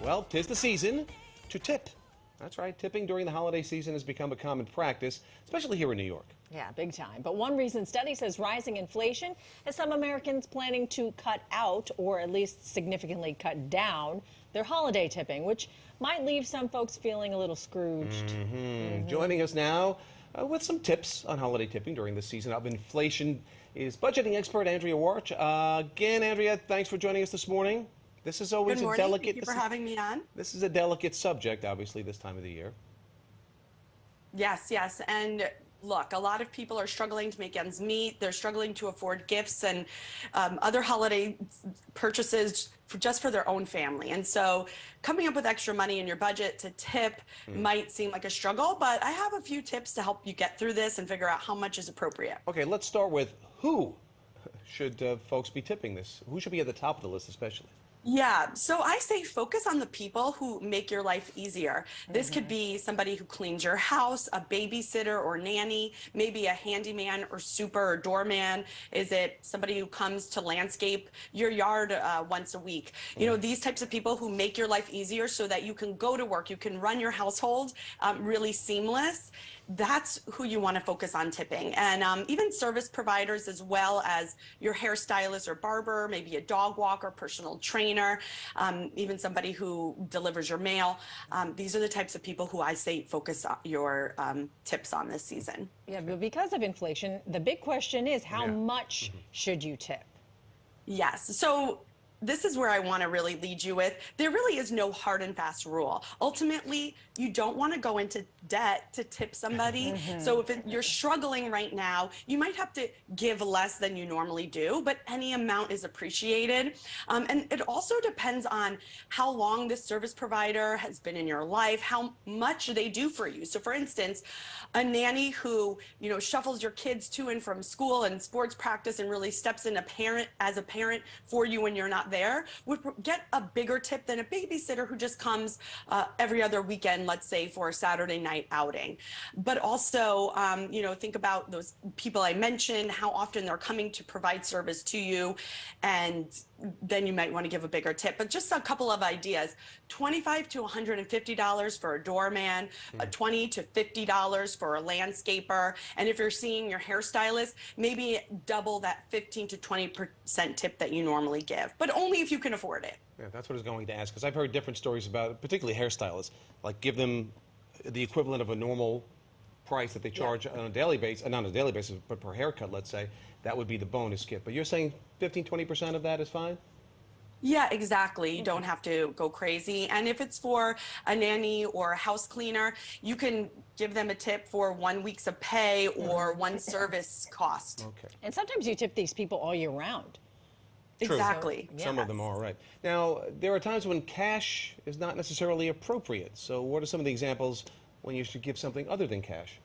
Well, 'tis the season to tip. That's right, tipping during the holiday season has become a common practice, especially here in New York. Yeah, big time. But one recent study says rising inflation has some Americans planning to cut out, or at least significantly cut down, their holiday tipping, which might leave some folks feeling a little scrooged. Joining us now with some tips on holiday tipping during the season of inflation is budgeting expert Andrea Woroch. Again, Andrea, thanks for joining us this morning. This is always Good morning. a delicate. Thank you for having me on. This is a delicate subject, obviously, this time of the year. Yes. And look, a lot of people are struggling to make ends meet. They're struggling to afford gifts and other holiday purchases just for their own family. And so coming up with extra money in your budget to tip might seem like a struggle, but I have a few tips to help you get through this and figure out how much is appropriate. Okay, let's start with who should folks be tipping this? Who should be at the top of the list, especially? Yeah, so I say focus on the people who make your life easier. This could be somebody who cleans your house, a babysitter or nanny, maybe a handyman or super or doorman. Is it somebody who comes to landscape your yard once a week? You know, these types of people who make your life easier so that you can go to work, you can run your household really seamless. That's who you want to focus on tipping. And even service providers, as well as your hairstylist or barber, maybe a dog walker, personal trainer, even somebody who delivers your mail. These are the types of people who I say focus on your tips on this season. Yeah, but because of inflation, the big question is how much should you tip? Yes. So this is where I want to really lead you with. There really is no hard and fast rule. Ultimately, you don't want to go into debt to tip somebody. So if you're struggling right now, you might have to give less than you normally do, but any amount is appreciated. And it also depends on how long this service provider has been in your life, how much they do for you. So for instance, a nanny who, you know, shuffles your kids to and from school and sports practice and really steps in as a parent for you when you're not there would get a bigger tip than a babysitter who just comes every other weekend, let's say, for a Saturday night outing. But also, you know, think about those people I mentioned, how often they're coming to provide service to you, and then you might want to give a bigger tip. But just a couple of ideas: $25 to $150 for a doorman, $20 to $50 for a landscaper, and if you're seeing your hairstylist, maybe double that 15 to 20% tip that you normally give, but only if you can afford it. Yeah, that's what I was going to ask, because I've heard different stories about, particularly hairstylists, like give them the equivalent of a normal price that they charge on a daily basis, not on a daily basis, but per haircut, let's say. That would be the bonus kit. But you're saying 15, 20% of that is fine? Yeah, exactly. You don't have to go crazy. And if it's for a nanny or a house cleaner, you can give them a tip for 1 week's of pay or one service cost. Okay. And sometimes you tip these people all year round. True. Exactly. Some of them are, right. Now, there are times when cash is not necessarily appropriate. So what are some of the examples when you should give something other than cash?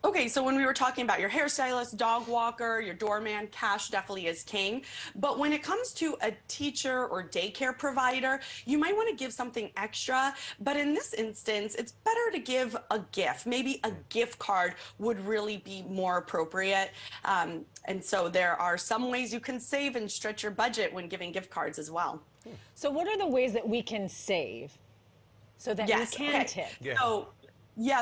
Okay, so when we were talking about your hairstylist, dog walker, your doorman, cash definitely is king. But when it comes to a teacher or daycare provider, you might want to give something extra. But in this instance, it's better to give a gift. Maybe a gift card would really be more appropriate. And so there are some ways you can save and stretch your budget when giving gift cards as well. So what are the ways that we can save so that we can tip?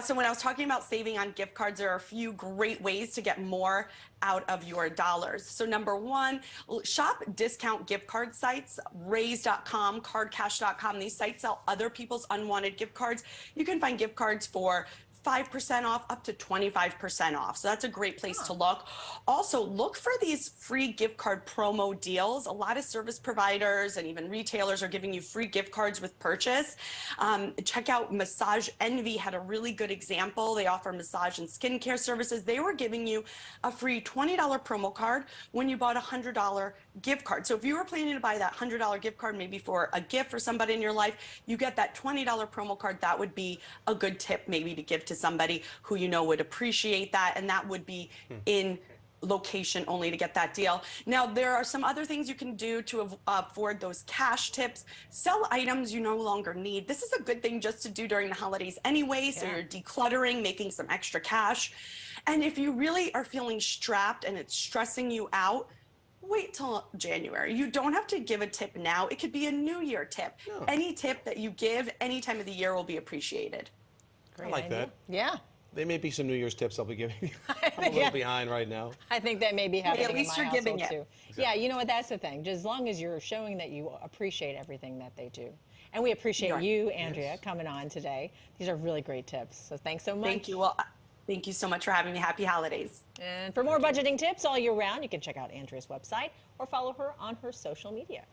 So when I was talking about saving on gift cards, there are a few great ways to get more out of your dollars. So number one, shop discount gift card sites, raise.com, cardcash.com. These sites sell other people's unwanted gift cards. You can find gift cards for 5% off up to 25% off. So that's a great place to look. Also, look for these free gift card promo deals. A lot of service providers and even retailers are giving you free gift cards with purchase. Check out Massage Envy had a really good example. They offer massage and skincare services. They were giving you a free $20 promo card when you bought a $100 gift card. So if you were planning to buy that $100 gift card, maybe for a gift for somebody in your life, you get that $20 promo card. That would be a good tip maybe to give to somebody who you know would appreciate that, and that would be in location only to get that deal. Now, there are some other things you can do to afford those cash tips. Sell items you no longer need. This is a good thing just to do during the holidays anyway, so you're decluttering, making some extra cash. And if you really are feeling strapped and it's stressing you out, wait till January. You don't have to give a tip now. It could be a New Year tip. No. Any tip that you give any time of the year will be appreciated. I like that. Yeah. There may be some New Year's tips I'll be giving you. I'm a little behind right now. I think that may be happening at least in you're my giving household it. too. Yeah, you know what? That's the thing. Just as long as you're showing that you appreciate everything that they do. And we appreciate Right. you, Andrea, coming on today. These are really great tips. So thanks so much. Thank you. Well, thank you so much for having me. Happy holidays. And for more budgeting tips all year round, you can check out Andrea's website or follow her on her social media.